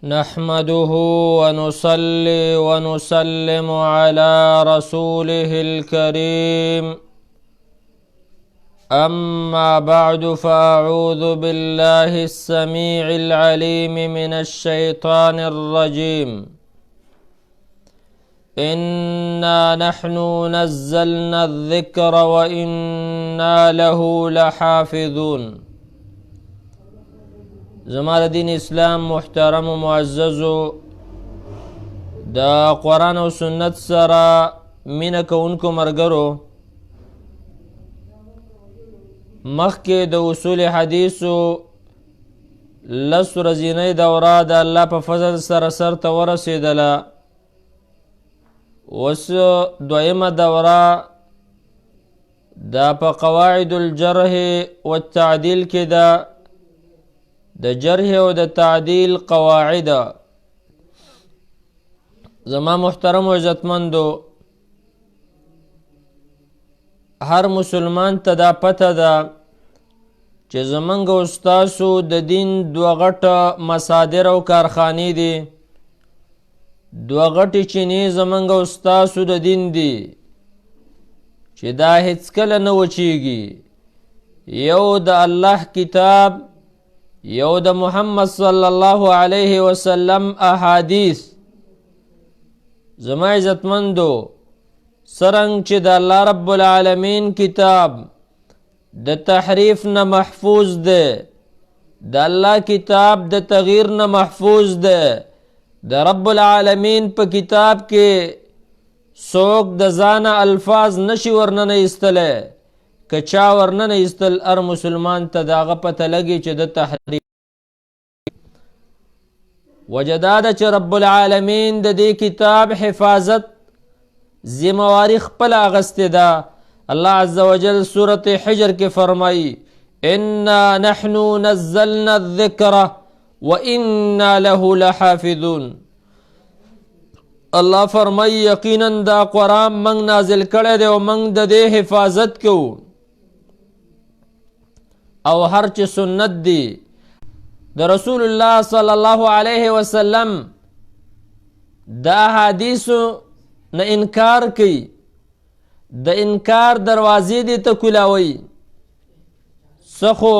نحمده ونصلي ونسلم على رسوله الكريم أما بعد فأعوذ بالله السميع العليم من الشيطان الرجيم إنا نحن نزلنا الذكر وإنا له لحافظون. زمال دین اسلام محترم و معززو دا قرآن و سنت سرا مینه کونکو مرگرو مخی دا اصول حدیثو لس رزینه دورا دا اللہ پا فضل سر سر تورسیدلا وسو دویم دورا دا پا قواعد الجرح والتعدیل کی دا د جرح و د تعدیل قواعد. زما محترم و عزتمندو، هر مسلمان ته دا پته ده چې زمونږ استاسو د دین دوه غټه مصادر او کارخانې دي. دوه غټې چینې زمونږ استاسو د دین دي چې دا هیڅکله نه وچیږي. یو د الله کتاب، یو د محمد صلی الله علیه وسلم احادیث. زما عزتمندو، سرنگ چې د الله رب العالمین کتاب د تحریف نه محفوظ ده، د الله کتاب د تغییر نه محفوظ ده. د رب العالمین په کتاب کې څوک د ځانه الفاظ نشي ورننه ایستلی. که چا ورننه ایستل، هر مسلمان ته د هغه پته لګي چې د تحریف وجه دا ده چې رب العالمین د دې کتاب حفاظت ذمواري خپله اخیستې ده. الله عز وجل سورة حجر کې فرمایي انا نحن نزلنا الذکر وانا له لحافظون. الله فرمایي یقینا دا قرآن منگ نازل کړی دی او منگ د دې حفاظت کوو. او هر چې سنت دی د رسول الله صلی الله علیه وسلم د احادیثو نه انکار کوي، د انکار دروازې دې ته کولاوي. څه خو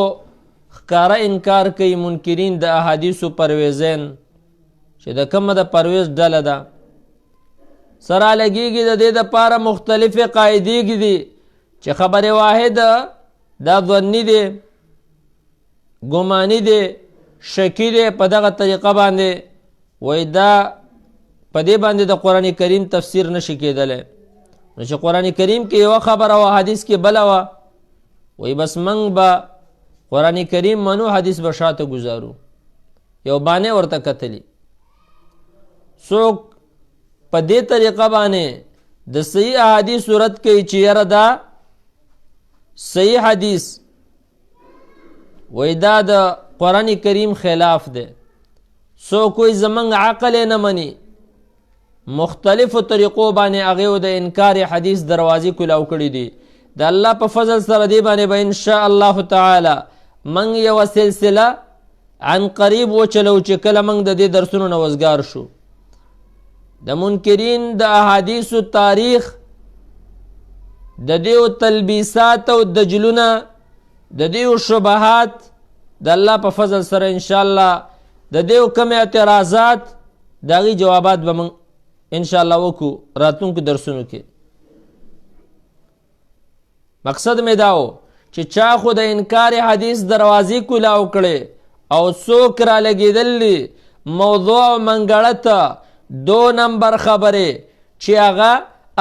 ښکاره انکار کوي منکرین د احادیثو پرویزین چې د کومه د پرویز ډله ده. سره لګیږي د دې دپاره مختلفې قاعدې دي چې خبر واحده دا ظني دی، ګماني دی، شکی دی. په دغه طریقه باندې وای دا په دې باندې د قرآن کریم تفسیر نشي کېدلی. نو چې قرآن کریم کې یوه خبره وه، حدیث کې بله وه، وای بس منږ به قرآن کریم منو، حدیث به شاته ګزارو. یو بانې ورته کتلی. څوک په دې طریقه باندې د صحیح احادیث صورت کوي چې یاره دا صحیح حدیث وای دا د قرآن کریم خلاف ده. سو کوئی زمنگ عقل نه منی، مختلفو طریقو باندې هغه د انکار حدیث دروازې کولاو کړي دي. د الله په فضل سره دی باندې به ان شاء الله تعالی من یو سلسله عن قریب وچلو چې کله من د دې درسونو نه وزګار شو. د منکرین د احادیثو تاریخ، د دیو تلبیسات او دجلونه، د دیو شبهات، د الله په فضل سره ان شاء الله د دیو کم اعتراضات داغي جوابات به من ان شاء الله وکړو راتلونکو درسونو کې. مقصد مې داو چې چا خو د انکار حدیث دروازې کولاو کړي او څوک را لګېدلی موضوع منګړه ته 2 نمبر خبرې چې هغه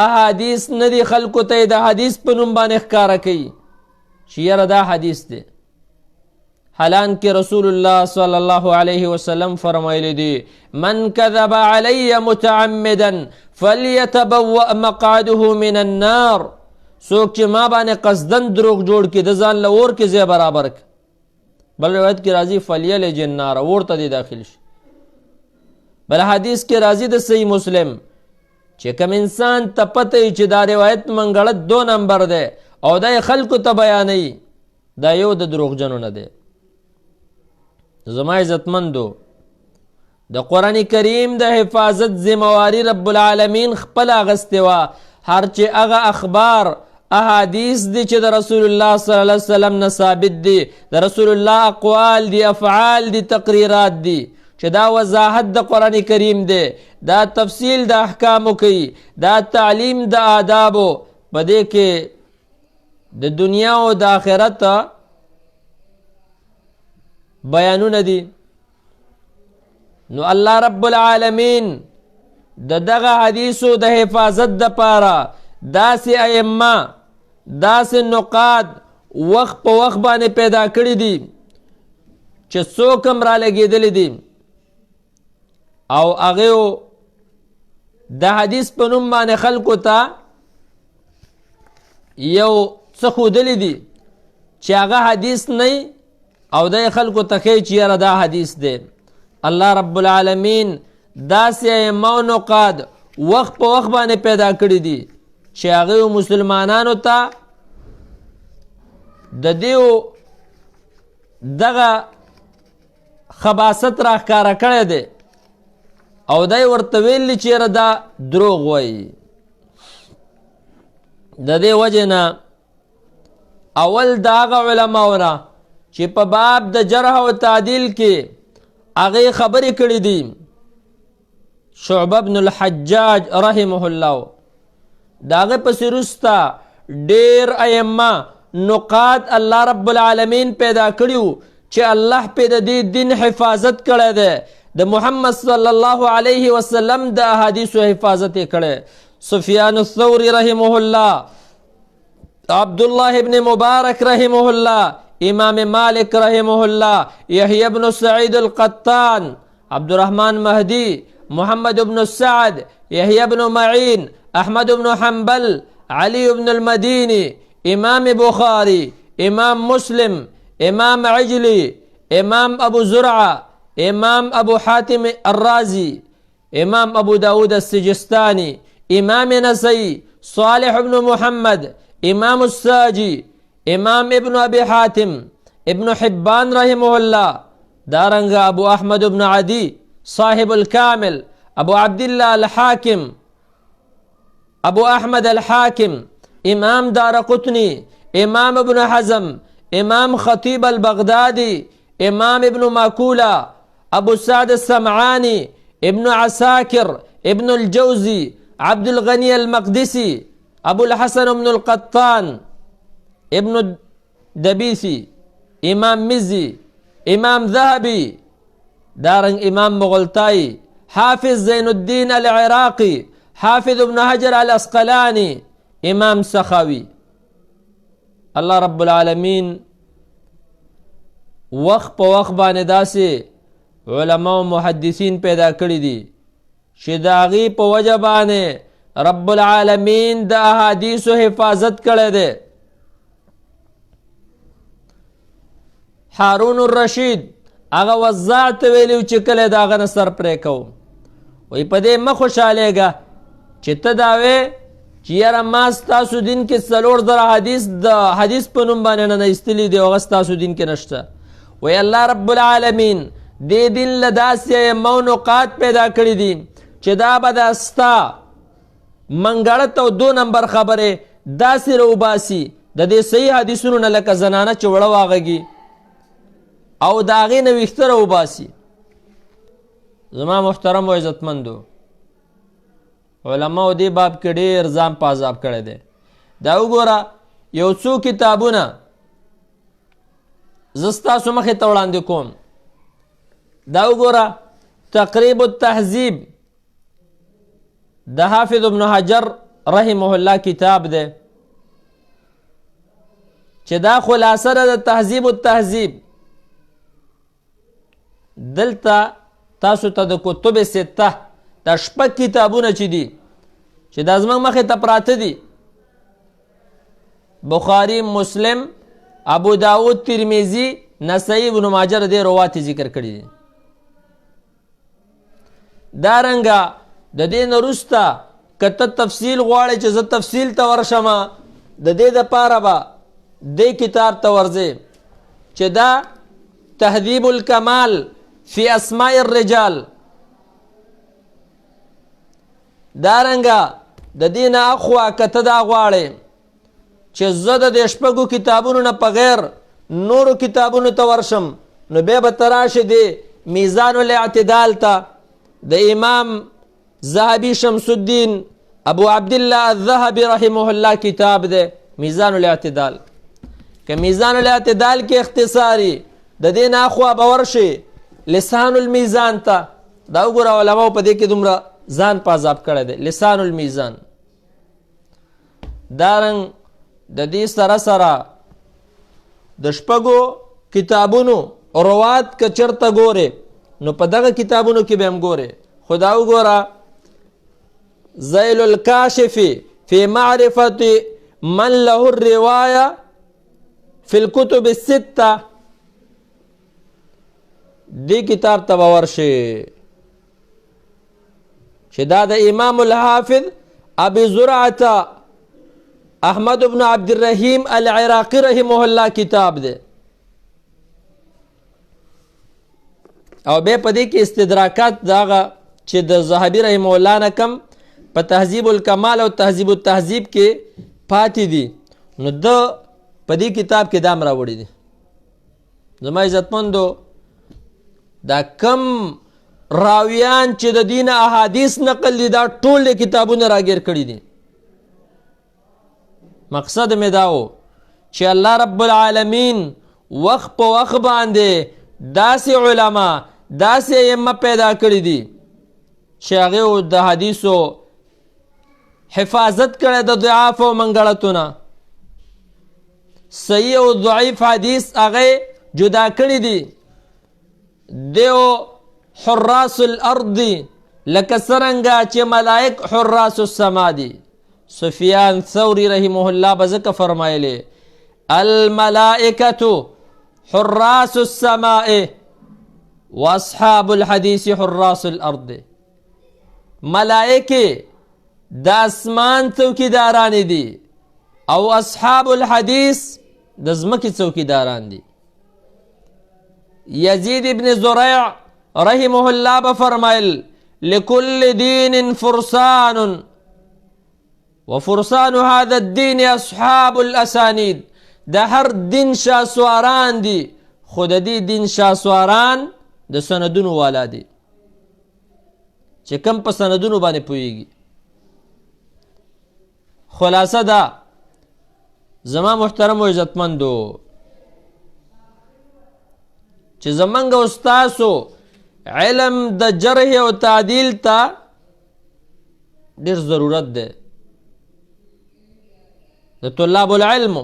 احادیث نه دي، خلکو ته د حدیث په نوم باندې ښکاره کوي چې یاره دا حدیث دی. حالانکه رسول الله صلی الله علیه وسلم فرمایلی دی من کذب علی متعمدا فلیتبوأ مقعده من النار. څوک چې ما باندې قصدن دروغ جوړ کړي د ځان له اور کې ځای برابر کړي. بل روایت کې راځي فلیلج النار، اور ته دی داخل شي. بل حدیث کې راځي د صحیح مسلم چې کوم انسان ته پته چې دا روایت منګړت 2 نمبر دی او دا خلکو ته بیانوي، دا یو د دروغجنو نه دی. زما عزتمندو، د قرآن کریم د حفاظت ذمواري رب العالمین خپل اغستې وه. هر چې هغه اخبار احادیث دي چې د رسول الله صلی الله علیه وسلم نه ثابت دي، د رسول الله اقوال دي، افعال دي، تقریرات دي، چې دا وضاحت د قرآن کریم دی، دا تفصیل د احکامو کوي، دا تعلیم د آدابو، په دې کې د دنیا او د آخرت بیانونه دي. نو الله رب العالمین د دغه حدیثو د حفاظت دپاره داسې ائمه، داسې نقاد وخت په وخت باندې پیدا کړي دي چې څوک هم را لګېدلی دي او هغې د حدیث په نوم باندې خلکو ته یو څه ښودلی دي چې هغه حدیث نه او دی خلکو ته ښیي چې یاره دا حدیث دی. الله رب العالمین داسې ائمه او نقاد وخت په وخت باندې پیدا کړي دي چې هغې مسلمانانو ته د دې دغه خباثت راښکاره کړی دی او دی ورته ویلي چې یاره دا دروغ وایي. د دې وجې نه اول د هغه علماو نه چې په باب د جرح او تعدیل کې هغې خبرې کړي دي، شعبه بن الحجاج رحمه الله، د هغې پسې وروسته ډېر ائمه نقاد الله رب العالمین پیدا کړي چې الله پې د دې دین حفاظت کړی دی، د محمد صلی الله علیه وسلم د احادیثو حفاظت یې کړی. سفیان الثوری رحمه الله، عبدالله ابن مبارک رحمه الله، امام مالک رحمه الله، یحیی بن سعید القطان، عبدالرحمن مهدی، محمد بن سعد، یحیی بن معین، احمد بن حنبل، علی بن المدینی، امام بخاری، امام مسلم، امام عجلی، امام ابو زرعہ، امام ابو حاتم الرازی، امام ابو داود السجستانی، امام نسائی، صالح بن محمد، امام الساجی، امام ابن ابی حاتم، ابن حبان رحمه اللہ، دارنگا ابو احمد بن عدی صاحب الكامل، ابو عبداللہ الحاکم، ابو احمد الحاکم، امام دارقطنی، امام ابن حزم، امام خطیب البغدادی، امام ابن ماکولہ، ابو سعد السمعانی، ابن عساکر، ابن الجوزی، عبد الغنی المقدسی، ابو الحسن بن القطان، ابن الدبیسی، امام مزی، امام ذهبی، دارنگ امام مغلطائی، حافظ زین الدین العراقی، حافظ ابن حجر الاسقلانی، امام سخاوی. الله رب العالمین وخت په وخت باندې داسې علما او محدثین پیدا کړي دي چې د هغې په وجه باندې رب العالمین د احادیثو حفاظت کړی دی. هارون الرشید هغه وضاع ته ویلي چې کله د هغه نه سر پرې کوو، وایي په دې مه خوشحالېږه چې ته دا وې چې یاره ما ستاسو دین کې 4,000 حدیث د حدیث په نوم باندې نه ایستلي دي او هغه ستاسو دین کې نشته. وایي الله رب العالمین دې دین له داسې ائمه او نقاد پیدا کړي دي چې دا به دا ستا منګړت او 2 نمبر خبرې داسې راوباسي د دې صحیح حدیثونو نه لکه زنانه چې وړه واغږي او د هغې نه ویښته راوباسي. زما محترم و عزتمندو علماو دې باب کې ډېر ځان په عذاب کړی دی. دا وګوره یو څو کتابونه زه ستاسو مخې ته وړاندې کوم. دا وګوره تقریب التهذیب د حافظ ابن حجر رحمه الله کتاب دی چې دا خلاصه ده د تهذیب التهذیب. دلته تاسو ته د کتب سته دا 6 کتابونه چې دي چې دا زموږ مخې ته پراته دي، بخاری، مسلم، ابو داود، ترمیزی، نسائی، ابن ماجه دې روات ذکر کړي دي. دارنګه د دې نه وروسته که ته تفصیل غواړې چې زه تفصیل ته ورشم د دې دپاره به دې کتاب ته ورځې چې دا تهذیب الکمال فی اسماء الرجال دارنګه د دې نه اخوا که ته دا غواړې چې زه د دې شپږو کتابونو نه په غیر نورو کتابونو ته ورشم نو بیا به ته راشې د میزان الاعتدال ته د امام ذهبي شمس الدین ابو عبدالله الذهبي رحمه الله کتاب دی میزان الاعتدال که میزان الاعتدال کې اختصاری د دې نه اخوا به ورشي لسان المیزان ته دا وګوره علماو په دې کې دومره ځان په عذاب کړی دی لسان المیزان دارنګ د دې سره سره د شپږو کتابونو روات که چرته ګورې نو په دغه کتابونو کې به هم ګورې خو دا وګوره ذیل الکاشف فی معرفت من له الروایه فی الکتب السته دی کتاب ته به ورشي چې دا د امام الحافظ ابي زرعه احمد بن عبد الرحیم العراقی رحمه الله کتاب دی او بیا په دې کې استدراکات داغه چې د ذهبي رحمه الله نه کم په تهذیب الکمال او تهذیب التهذیب کې پاتې دي نو د په دې کتاب کې دام راوړي دي زما عزتمندو دا کم راویان چې د دین احادیث نقل دي دا ټول کتابونه راګیر کړي دي مقصد مې دا و چې الله رب العالمین وخت په وخت باندې داسې علما داسې ائمه پیدا کړي دي چې هغه د حدیثو حفاظت کړي د ضعاف او منګړتو نه صحیح او ضعیف حدیث هغه جدا کړي دي دیو حراس الارض لکه څرنګه چې ملائک حراس السما دي سفیان ثوری رحمه الله بزکه فرمایلی الملائکة حراس السماء واصحاب الحدیث حراس الارض ملائکه د اسمان څوکیداران دي او اصحاب الحدیث د ځمکې څوکیداران دي یزید ابن زريع رحمه الله بفرمایل لكل دين فرسان وفرسان هذا الدين اصحاب الاسانید د هر دین شاسواران دي خود دې دین شاسواران د سندونو والا دي چې کم په سندونو باندې پوهیږي خلاصه دا زما محترم و عزتمندو چې زمنګ استاسو علم د جرح او تعدیل ته ډیر ضرورت ده د طلاب العلم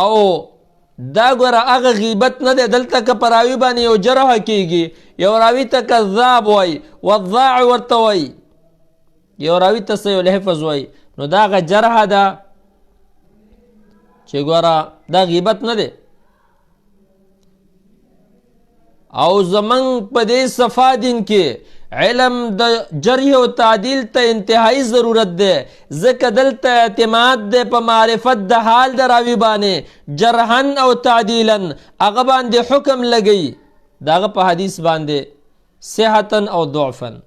او دا ګوره هغه غیبت نه ده دلته که په راوي باندې یو جرح کیږي یو راوي ته کذاب وای وضاع ورته وای یو راوي ته صحیح الحفظ وای نو دا هغه جرح ده چې ګوره دا غیبت نه ده او زمنګ په دې صفا دین کې علم د جرح او تعدیل ته انتهایی ضرورت ده ځکه دلته اعتماد ده په معرفت د حال د راوي باندې جرحن او تعدیلن هغه باندې حکم لګي داغه په حدیث باندې صحتن او ضعفن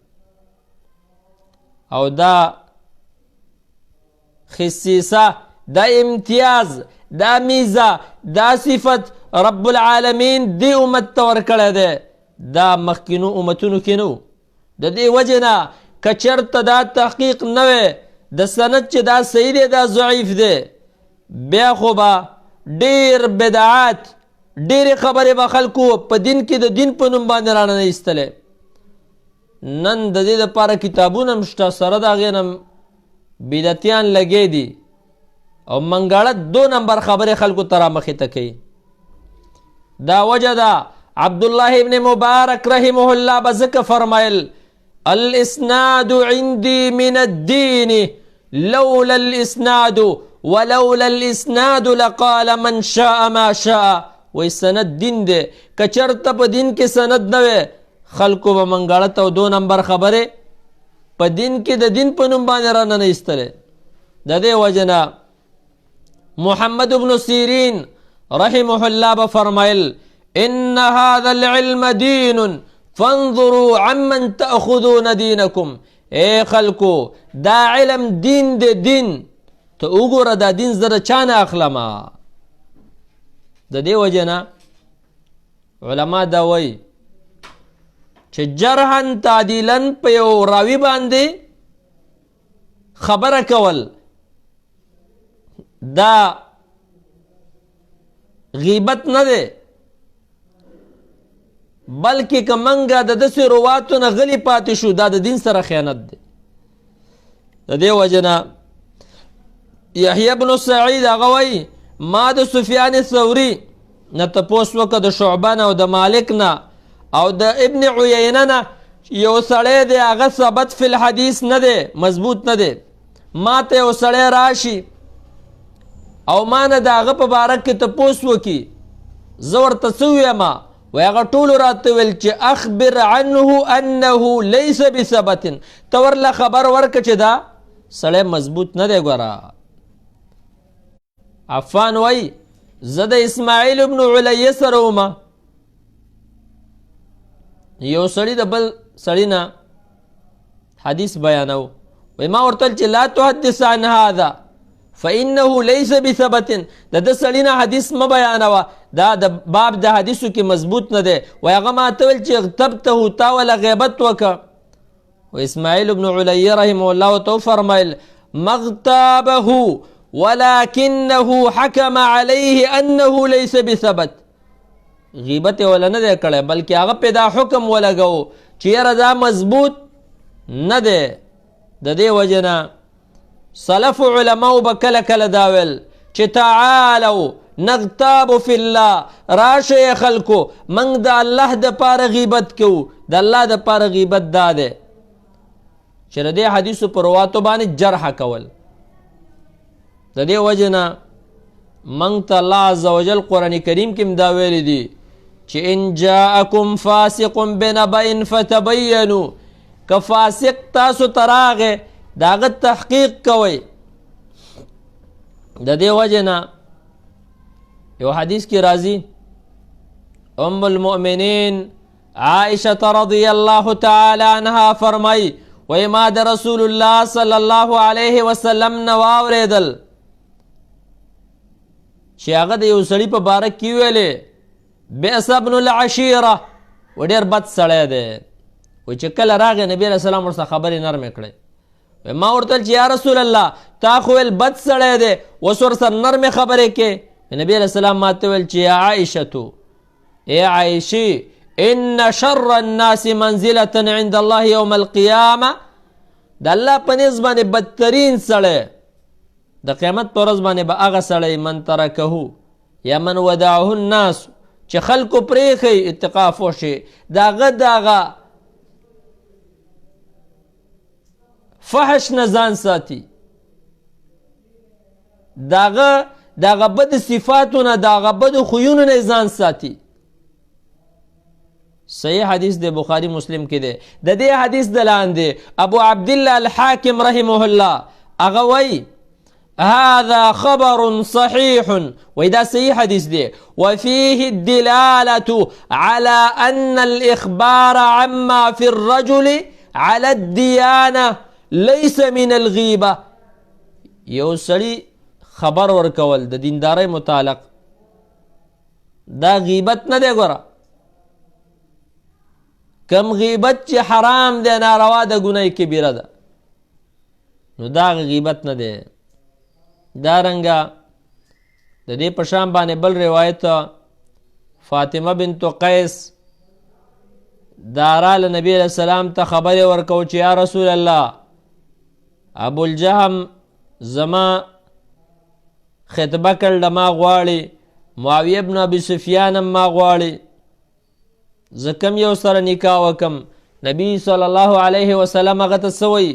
او دا خصیصه دا امتیاز دا میزه دا صفت رب العالمین دی امت ته ورکړی دی دا مخکینو امتونو کې نو د دې وجې نه که چېرته دا تحقیق نه وی د سند چې دا صحیح دی دا ضعیف دی بیا خو به ډېر بدعات ډېرې خبرې به خلکو په دین کې د دین په نوم باندې رانه ایستلی نن د دې دپاره کتابونه هم شته سره د هغې نه بدعتیان لګې دي او منګاړه 2 نمبر خبرې خلکو ته رامخې ته کوي دا وجه ده عبدالله ابن مبارک رحمه الله بذکر فرمایل الاسناد عندي من الدين لولا الاسناد ولولا الاسناد لقال من شاء ما شاء وی سند دین ده کچرته په دین کې سند نه وي خلکو به منګاړه ته 2 نمبر خبره په دین کې د دین په نوم باندې را نه ایستله د دې وجنه محمد بن سیرین رحمه الله بفرمایل ان هذا العلم دين فانظروا عمن تأخذون دینکم. اے خلکو دا علم دین دے دین ته وګوره دا دین زه د چا نه اخلمه. د دې وجې نه علما دا وایي چې جرحن تعدیلن په یو راوي باندې خبره کول دا غیبت نه دی، بلکې که منګه د داسې رواتو نه غلی پاتې شو دا د دین سره خیانت دی. د دې وجې نه یحیی بن سعید هغه وایي ما د سفیان ثوري نه تپوس وکړه د شعبه نه او د مالک نه او د ابن عیینه نه یو سړی دی هغه ثبت فی الحدیث نه دی، مضبوط نه دی. ما ته یو سړی راشي او ما نه د هغه په باره کې تپوس وکړي، زه ورته څه ویمه؟ وی هغه ټولو راته ویل چې اخبر عنه انه لیس بثبت. ته ورله خبر ورکړه چې دا سړی مضبوط نه دی. ګوره عفان وی زه د اسماعیل ابن علیه سره ومه، یو سړي د بل سړي نه حدیث بیانو، وی ما ورته چې لا تحدث عن هذا فإنه ليس بثبت. د ده سړي نه حدیث مه بیانوه، دا د باب د حدیثو کې مضبوط نه دی. وی هغه ما ته ویل چې اغتبته تا ولا غیبت وکړه. و اسماعیل ابن علیه رحمه الله ته وفرمیل مغتابه ولكنه حكم عليه انه ليس بثبت. غیبت ولا نه دی کړی بلکې هغه په دا حکم ولګو چې یاره دا مضبوط نه دی. د دې وجې نه سلف علماو به کله کله دا ویل چې تعالو نغتاب فی الله، راشه خلکو منګ د الله د پاره غیبت کوو. د الله د پاره غیبت دا دی چې د دې حدیثو پر رواتو باندې جرح کول. د دې وجې نه منګ ته الله عز وجل قرآن کریم کې دا ویلی دي چې ان جاءکم فاسق بنبأ فتبینوا، که فاسق تاسو ته راغی د هغه تحقیق کوئ. د دې وجې نه یو حدیث کې راځي ام المؤمنین عائشة رضی الله تعالی عنها فرمای وی ما د رسول الله صلی الله علیه وسلم نه واورېدل چې هغه د یو سړي په باره کې ویلې بئس ابن العشیره، و ډېر بد سړی دی. وی چې کله راغی نبي علیه السلام ورسره خبرې نرمې کړې. ما ورته چې یا رسول الله تا خو ویل بد سړی دی، اوس ورسره نرمې خبرې کې. نبي علیه السلام ما ته ویل چې یا عائشة، ای عائشې، ان شر الناس منزلة عند الله یوم القیامه، د الله په نزد باندې بدترین سړی د قیامت په ورځ باندې به هغه سړی من ترکه یا من ودعه الناس چې خلکو پرېښی اتقاف وشي، د هغه فحش نه ځان ساتي، د هغه بد صفاتو نه د هغه بد خویونو نه ځان ساتي. صحیح حدیث دی، بخاری مسلم کې دی. د دې حدیث د لاندې ابو عبدالله الحاکم رحمه الله هغه وایي هذا خبر صحيح، وإذا صحيح حديث دي وفيه الدلالة على أن الإخبار عما في الرجل على الديانة ليس من الغيبة. یو سړي خبر ورکول د دیندارۍ متعلق دا غیبت نه دی. ګوره کم غیبت چې حرام دی، ناروا د ګناه کبیره ده، نو دا غیبت نه دی. دارنګه د دې په شان باندې بل روایت فاطمه بنت قیس داراله نبی علیہ السلام ته خبرې ورکو چې یا رسول الله ابو الجهم زما خطبه کړله، ما غواړي، معاویه بن ابي سفیان ما غواړي، زه کم یو سره نکاح وکم. نبی صلی الله علیه وسلم هغه ته څه وایي؟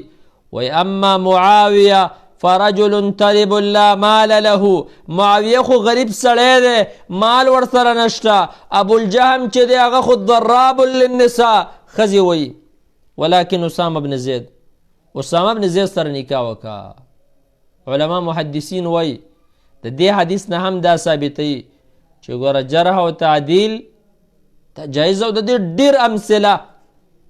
وایي اما معاویه فرجل طلب لا مال له، معاویه خو غریب سړی دی، مال ورسره نشته. ابو الجهم چې دی هغه خو ضراب للنساء، ښځې وایي. ولکن اسامه بن زید، اسامه بن زید سره نکاح وکړه. علما محدثین وایي د دې حدیث نه هم دا ثابتوي چې ګوره جرح او تعدیل دا جایز او د دې ډېر امثله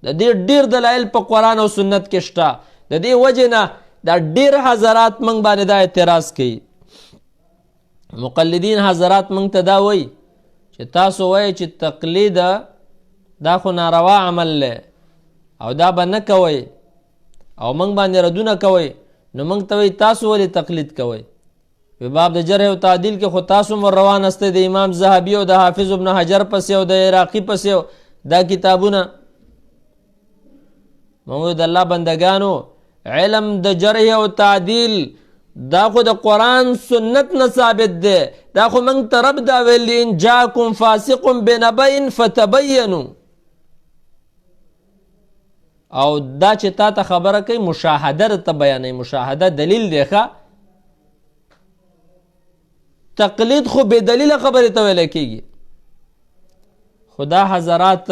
د دې ډېر دلایل په قرآن او سنت کې شته. د دې وجې نه دا ډېر حضرات موږ باندې دا اعتراض کوي. مقلدین حضرات موږ ته دا وایي چې تاسو وایئ چې تقلید دا خو ناروا عمل دی او دا به نه کوئ او موږ باندې ردونه کوئ، نو موږ ته وایي تاسو ولې تقلید کوئ؟ په باب د جرح او تعدیل کې خو تاسو هم روان استئ د امام ذهبي او د حافظ ابن حجر پسې او د عراقي پسې دا کتابونه. موږ د الله بندگانو علم د جرح او تعدیل دا خو د قرآن سنت نه ثابت دی. دا خو موږ ته رب دا ویلي ان جاکم فاسق بنبأ فتبینوا، او دا چې تا ته خبره کوي مشاهده ته بیانوي. مشاهده دلیل دی ښه، تقلید خو بې دلیله خبرې ته ویلی کېږي. خدا حضرات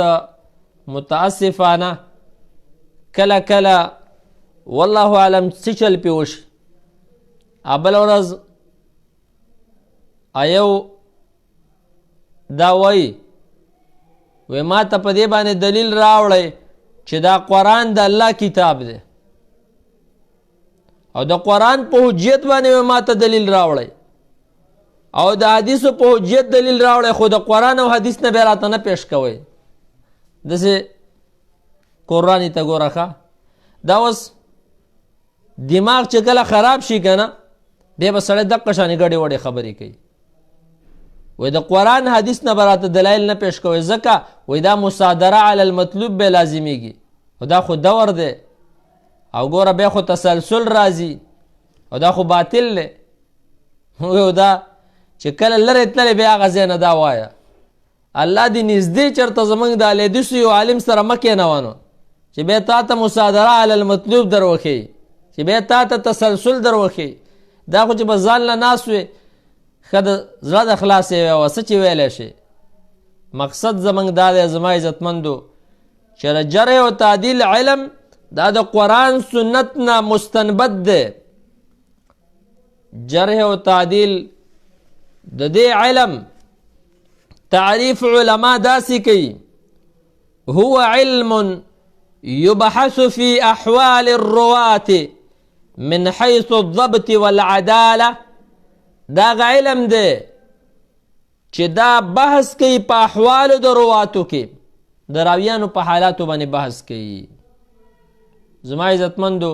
متاسفانه کله کله والله اعلم څه چل پې وشي. بله ورځ ایو دا وایي ما ته په دې باندې دلیل راوړی چې دا قرآن د الله کتاب دی، او د قرآن په حجیت باندې ما ته دلیل راوړی، او د حدیثو په حجیت دلیل راوړی، خو د قرآن او حدیث نه بیا راته نه پیش کوئ. داسې قرآني ته ګوره ښه. دا اوس دماغ چې کله خراب شي که نه بیا به سړی دقه شانې ګډې وډې خبرې کوي. وی د قرآن حدیث نه به راته دلایل نه پیش کوئ، ځکه وی دا مصادره علی المطلوب به لازمیږي، او دا خو دور دی، او ګوره بیا خو تسلسل راځي، او دا خو باطل دی. او دا چې کله لرې تللی بیا هغه ځای نه دا وایه الله دې نږدې چېرته زموږ د اهلحدیثو یو عالم سره مه کېنوه چې بیا تا ته مصادره علی المطلوب در وښیي، چې بیا تا ته تسلسل در وښیي. دا خو چې به ځان له ناست وې ښه د زړه د خلاص یې ویوه څه چې ویلی شي. مقصد زموږ دا دی زما عزتمندو چې د جرح او تعدیل علم دا د قرآن سنت نه مستنبت دی. جرح او تعدیل د دې علم تعریف علما داسې کوي هو علم يبحث في أحوال الرواة من حيث الضبط والعدالة. دا علم دی چې دا بحث کوي په احوالو د رواتو کې، د راویانو په حالاتو باندې بحث کوي. زما عزتمندو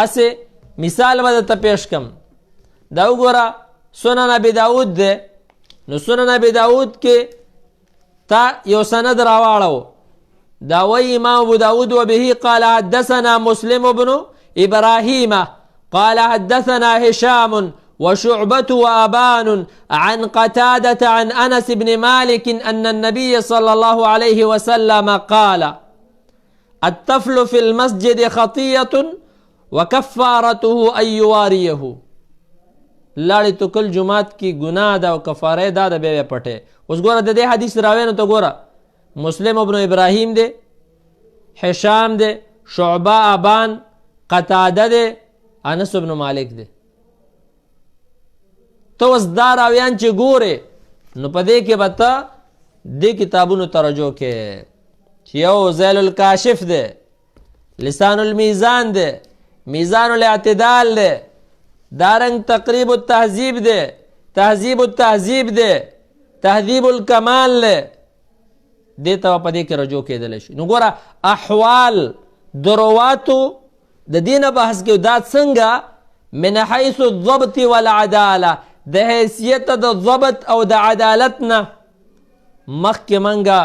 اسې مثال به درته پیش کم. دا وګوره سنن ابي داود دی، نو سنن ابي داود کې تا یو سند راواړو. دا وی امام ابو داود وبه قال حدثنا مسلم بن ابراهيم قال حدثنا هشام وشعبة وأبان عن قتادة عن أنس بن مالك أن النبي صلى الله عليه وسلم قال الطفل في المسجد خطية وكفارته أن يواريه. لاړې تو کل جماعت کی گناه ده او کفاره ده د بیا پټه. اوس ګوره د دې حدیث راوینو ته ګوره مسلم ابن ابراهیم دی، حشام دی، شعبه ابان، قتاده دی، انس ابن مالک دی. تو اوس دا راویان چې ګورې نو په دې کې به ته دې کتابونو ترجو کې چې یو ذیل الکاشف دی، لسان المیزان دی، میزان الاعتدال دی، دارنگ تقریب التهذیب دی، تهذیب التهذیب دی، تهذیب الکمال دی. دې ته په دې کې رجوع کېدلی شي. نو ګوره احوال د رواتو د دې نه بحث کوي دا څنګه من حیث الضبط والعداله، د حیثیت د ضبط او د عدالت نه مخکې منګه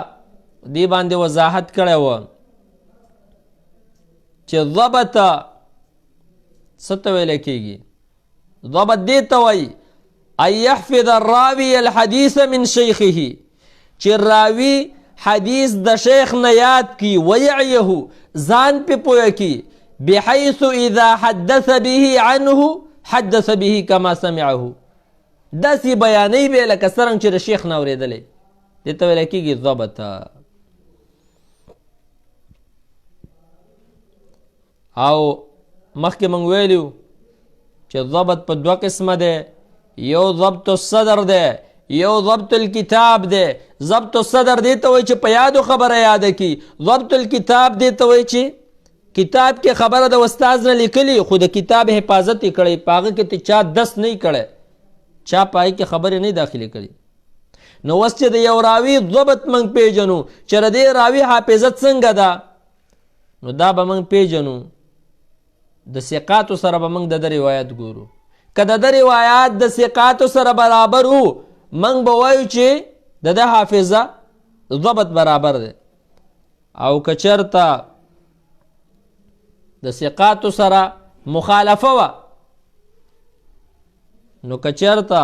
دې باندې وضاحت کړی و چې ضبط څه ته ویلی کېږي. ضبط دې ته وایي ان یحفظ الراوی الحدیث من شیخه، چې راوی حدیث د شیخ نه یاد کی، ویعیه ځان پې پویه کی، بحیث اذا حدث به عنه حدث به کما سمعه. داسې بیانوي به لکه څرنګه چې د شیخ نه اورېدلی. دې ته ویلی کېږي ضبط. او مخکې موږ ویلو چې ضبط په دوه قسمه دی، یو ضبط الصدر دی، یو ضبط الکتاب دی، ضبط الصدر دی ته وایي چې په یادو خبره یاده کی، ضبط الکتاب دی ته وایي چې کتاب کې خبره د استاد نه لیکلی خو د کتاب حفاظت یې کړی، په هغه کې ته چا دست نه کړی، چا پای کې خبرې نه داخلي کړي. نو اوس چې د یو راوي ضبط موږ پیژنو چې د دې راوي حافظت څنګه ده، نو دا به موږ پیژنو. د ثقاتو سره به موږ د روایت ګورو. که د روایات د ثقاتو سره برابر وو موږ به وایو چې د حافظه ضبط برابر دی. او که چېرته د ثقاتو سره مخالفه وه نو که چېرته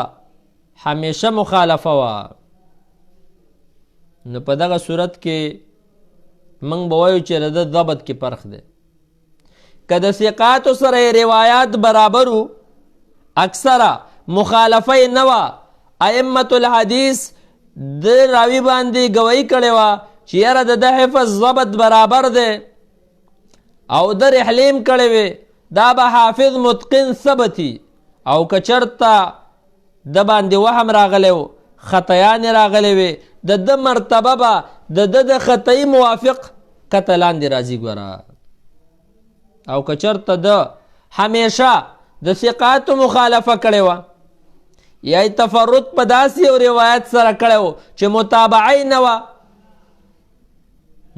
همیشه مخالفه وه نو په دغه صورت کې موږ به وایو چې د ضبط کې فرق دی. که د ثقاتو سره روایات برابر وو اکثره مخالفه یې نه وه، ائمة الحدیث د راوي باندې ګواهي کړې وه چې یاره د حفظ ضبط برابر دی او د رحلیم کړی وي دا به حافظ متقن ثبتي. او که چېرته د باندې وهم راغلی و، خطیانې راغلی وي، د مرتبه به د خطی موافق کته لاندې راځي ګوره. او که چېرته د همیشه د ثقاتو مخالفه کړې وه یا تفرد په داسې یو روایت سره کړی و چې متابعه یې نه وه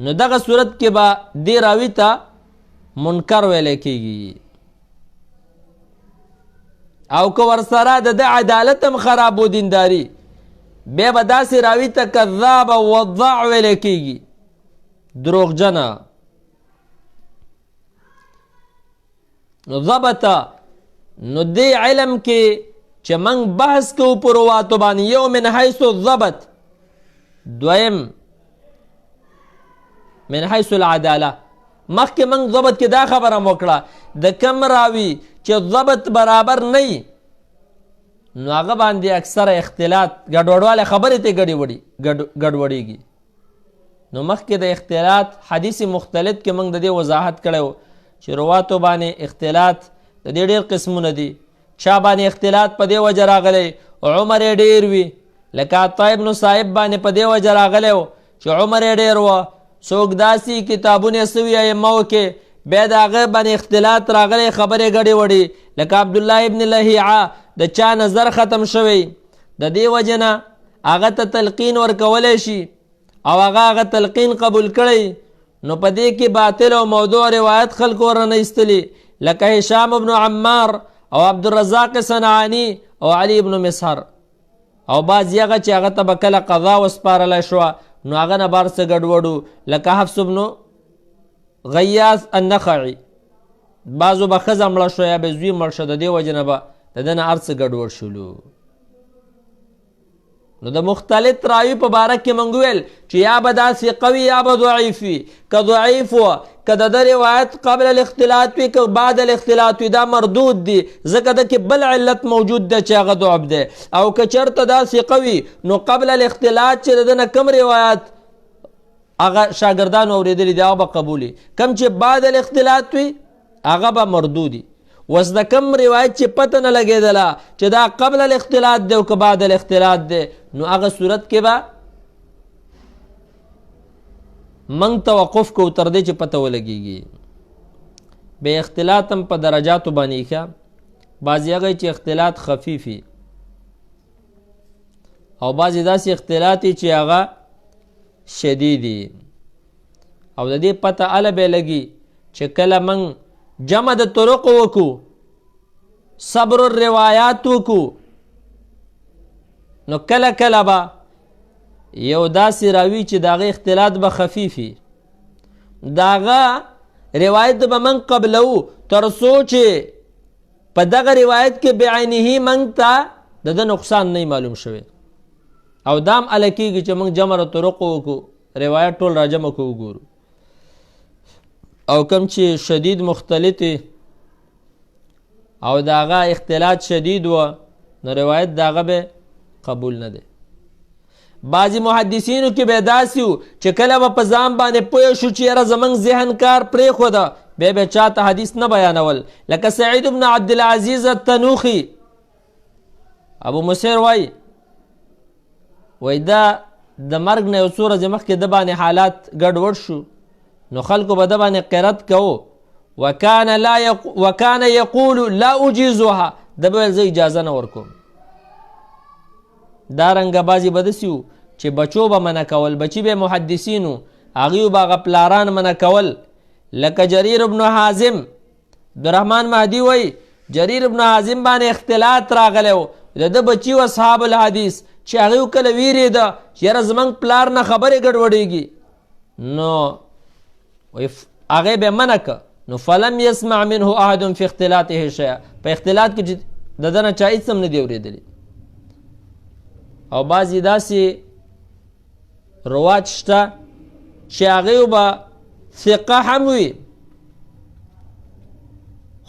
نو دغه صورت کې به دې راوي ته منکر ویلی کېږي. او که ورسره د عدالت هم خراب و دینداري بیا به داسې راوي ته کذاب او وضاع ویلی کېږي، دروغجنه. نو ضبطه نو دې علم کې چې موږ بحث کوو په رواتو باندې، یو من حیث الضبط، دویم من حیث العداله. مخکې موږ ضبط کې دا خبره مو کړه د کم راوي چې ضبط برابر نه وي نو هغه باندې اکثره اختلاط ګډوډوالی خبرې ته ګډوډېږي. نو مخکې د اختلاط حدیث مختلط کې موږ د دې وضاحت کړی و چې رواتو باندې اختلاط د دې ډېر قسمونه دي. چا باندې اختلاط په دې وجه راغلی عمر یې ډېر وي، لکه عطا بن صاحب باندې په دې وجه راغلی و چې عمر یې ډېر وه. څوک داسې کتابونه سوي ائمو کې بیا د هغه باندې اختلاط راغلی خبرې ګډې وډې، لکه عبدالله ابن لهیعه د چا نظر ختم شوی د دې وجه نه هغه ته تلقین ورکولی شي او هغه تلقین قبول کړی. نو په دې کې باطل او موضوع روایت خلکو ورنه ایستلي لکه هشام ابن عمار او عبدالرزاق صنعانی او علی ابن مسهر. او بعض هغه چې هغه ته به کله قضا وسپارلی شوه نو هغه نه بار څه ګډوډو لکه حفص ابن غیاث النخعي. بعضو به ښځه مړه شوه یا به زوی مړ شو د دې وجې نه به د ده نه هر څه ګډوډ شولو. نو د مختلط راوي په باره کې موږ ویل چې یا به داسې قوي یا به ضعیف وي. که ضعیف و که د ده روایت قبل الاختلاط وي که بعد الاختلاط وي دا مردود دي ځکه ده کې بل علت موجود ده چې هغه ضعف دی. او که چېرته داسې قوي نو قبل الاختلاط چې د ده نه کم روایت هغه شاګردانو اورېدلي دي هغه به قبولي، کم چې بعد الاختلاط وي هغه به مردودي. اوس د کم روایت چې پته نه لګېدله چې دا قبل الاختلاط دی او که بعد الاختلاط دی نو هغه صورت کې به موږ توقف کوو تر دې چې پته ولګېږي. بې اختلاط هم په درجاتو باندې ښه، بعضې هغه چې اختلاط خفیف وي او بعضې داسې اختلاط چې هغه شدید وي. او د دې پته هله به لګي چې کله موږ جمع د طرق وکړو، صبر الروایات وکړو، نو کله کله به یو داسې راوي چې د هغه اختلاط به خفیف وي د هغه روایت به موږ قبلو تر څو چې په دغه روایت کې بعینه موږ ته د ده نقصان نه معلوم شوی. او دام هله کېږي چې موږ جمع د طرق وکړو، روایت ټول را جمع کړو وګورو. او کم چې شدید مختلط او د هغه اختلاط شدید و نو روایت د هغه به قبول نه دی. بعضې محدثینو کې به داسې و چې کله به په ځان باندې پوه شو چې یاره زموږ ذهن کار پرېښوده بیا به چاته حدیث نه بیانول، لکه سعید بن عبدالعزیز التنوخي. ابو مسیر وایي وایي دا د مرګ نه یو څو ورځې مخکې د باندې حالات ګډوډ شو نو خلکو به د باندې قرت کوو وکان یقول لا اجیزها د به ویل زه اجازه نه ورکوم دارنګه بعضې به داسې وو چې بچو به منع کول بچي به محدثینو هغوی به هغه پلاران منع کول لکه جریر ابن حازم عبدالرحمن مهدي وایي جریر ابن حازم باندې اختلاط راغلی و د ده بچي و اصحاب الحدیث چې هغوی کله ویرېده چې یاره زموږ پلار نه خبرې ګډوډېږي نو هغې به منع که نو فلم یسمع منه احد فی اختلاطه شیئا په اختلاط کې چې د ده نه چا هېڅ هم نه دی اورېدلی او بعضې داسې رواج شته چې هغوی به ثقه هم وي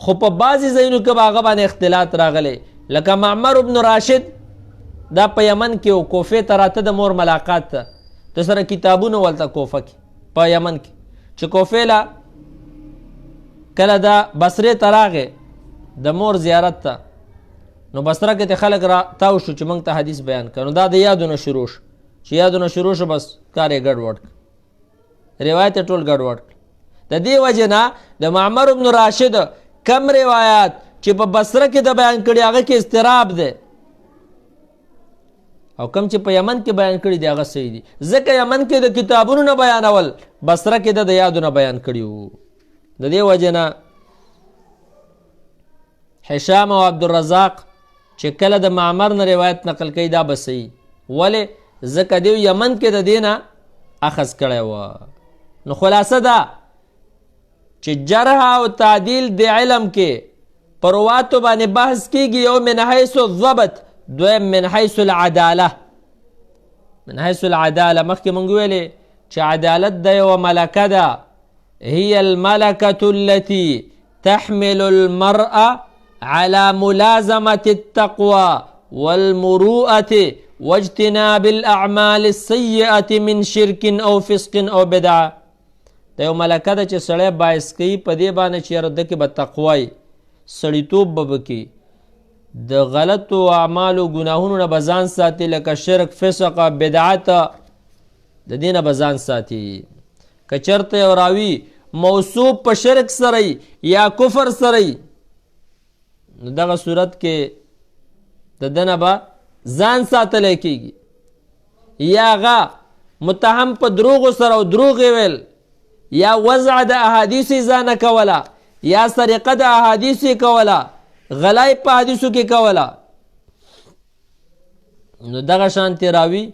خو په بعضې ځایونو کې به هغه باندې اختلاط راغلی لکه معمر ابن راشد دا په یمن کې و کوفې ته راته د مور ملاقات ته د سره کتابونه ولته کوفه کې په یمن کې چې کوفې له کله دا بصرې ته راغې د مور زیارت ته نو بصره کې ته خلک را تاو شو چې موږ ته حدیث بیان کړه نو دا د یادونه شروع شو چې یادونه شروع شو بس کار یې ګډوډ کړ روایت یې ټول ګډوډ کړ د دې وجې نه د معمر ابن راشد کم روایات چې په بصره کې د بیان کړي هغه کې اضطراب دی او کم چې په یمن کې بیان کړي دی هغه صحیح دي ځکه یمن کې د کتابونو نه بیانول بصره کې د یادونه بیان کړي وو د دې وجې نه هشام او عبدالرزاق چې کله د معمر نه روایت نقل کوي دا به صحیح ولې ځکه دوی یمن کې د دې نه اخذ کړی و نو خلاصه ده چې جرح او تعدیل د علم کې پر رواتو باندې بحث کیږي یو من حیث الضبط دویم من حیث العداله من حیث العداله مخکې مونږ ویلې چې عدالت د یوه ملکه ده هي الملكة التي تحمل المرء على ملازمة التقوى والمروءة واجتناب الأعمال السيئة من شرك أو فسق أو بدعة دا یو ملکه ده چې سړی باعث کوي په دې باندې چې یاره ده کې به تقوی سړیتوب به وکړي د غلطو اعمالو ګناهونو نه به ځان ساتي لکه شرک فسق بدعت د دې نه به ځان ساتي که چېرته یو راوي موصوف په شرک سره یا کفر سره نو دغه صورت کې د ده نه به ځان ساتلی کېږي یا هغه متهم په دروغو سره او دروغ یې ویل یا وضع د احادیثو یې ځانه کوله یا سرقه د احادیثو یې کوله غلای په حدیثو کې کوله نو دغه شانتې راوي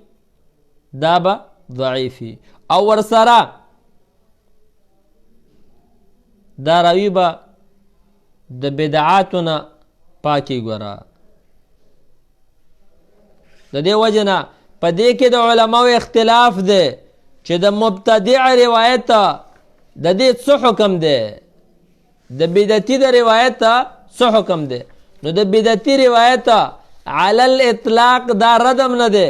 دا به ضعیفي او ورسره دا راوي به د بدعاتو نه پاکي ګوره د دې وجه نه په دې کې د علماو اختلاف دی چې د مبتدع روایت د دې څه حکم دی د بدعتي د روایت څه حکم دی نو د بدعتي روایت علی الاطلاق دا ردم نه دی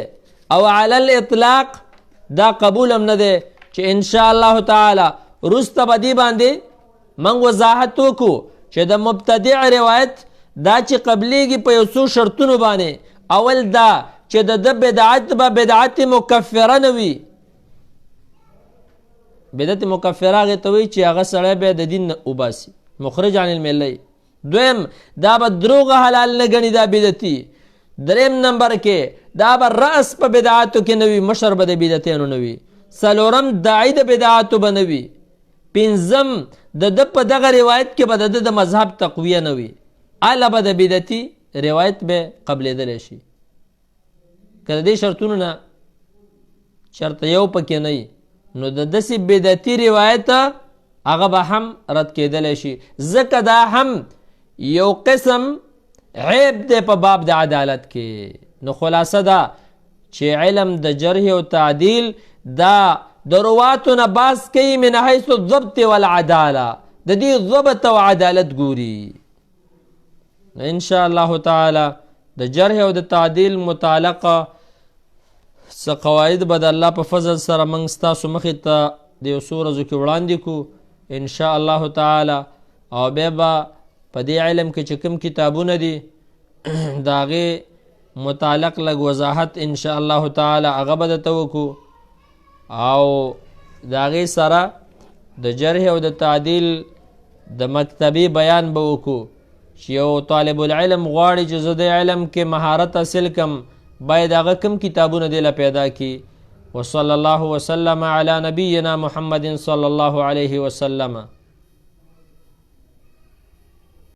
او علی الاطلاق دا قبول هم نه دی چې ان شاء الله تعالی وروسته به دې باندې موږ وضاحت وکړو چې د مبتدع روایت دا چې قبلیږي په یو څو شرطونو باندې اول دا چې د ده بدعت به بدعت مکفره نه وي بدعت مکفره هغې ته وایي چې هغه سړی به د دین نه وباسي مخرج عن المله دویم دا به دروغ حلال نه ګڼي دا بدعتي دریم نمبر کې دا به رأس په بدعاتو کې نه وي مشر به د بدعتیانو نه وي څلورم داعي د بدعاتو به نه وي پنځم د ده په دغه روایت کې به د ده د مذهب تقویه نه وي هله به د بدعتي روایت به قبلېدلی شي که د دې شرطونو نه چېرته یو پکې نه وي نو د داسې بدعتي روایت هغه به هم رد کېدلی شي ځکه دا هم یو قسم عیب دی په باب د عدالت کې نو خلاصه ده چې علم د جرح او تعدیل دا د رواتو نه باس کوي من حیث الضبط والعداله د دې ضبط او عدالت ګوري ان شاء الله تعالی د جرح او د تعدیل متعلقه څه قواعد به د الله په فضل سره موږ ستاسو مخې ته د یو څو ورځو کې وړاندې کړو ان شاء الله تعالی او بیا به په دې علم کې چې کوم کتابونه دي د هغې متعلق لږ وضاحت ان شاء الله تعالی هغه به درته وکړو او د هغې سره د جرح او د تعدیل د مکتبي بیان به وکړو چې یو طالب العلم غواړي چې زه د علم کې مهارت حاصل کم باید هغه کم کتابونه دی له پیدا کړي. وصلی الله وسلم علی نبینا محمد صلی الله علیه وسلم.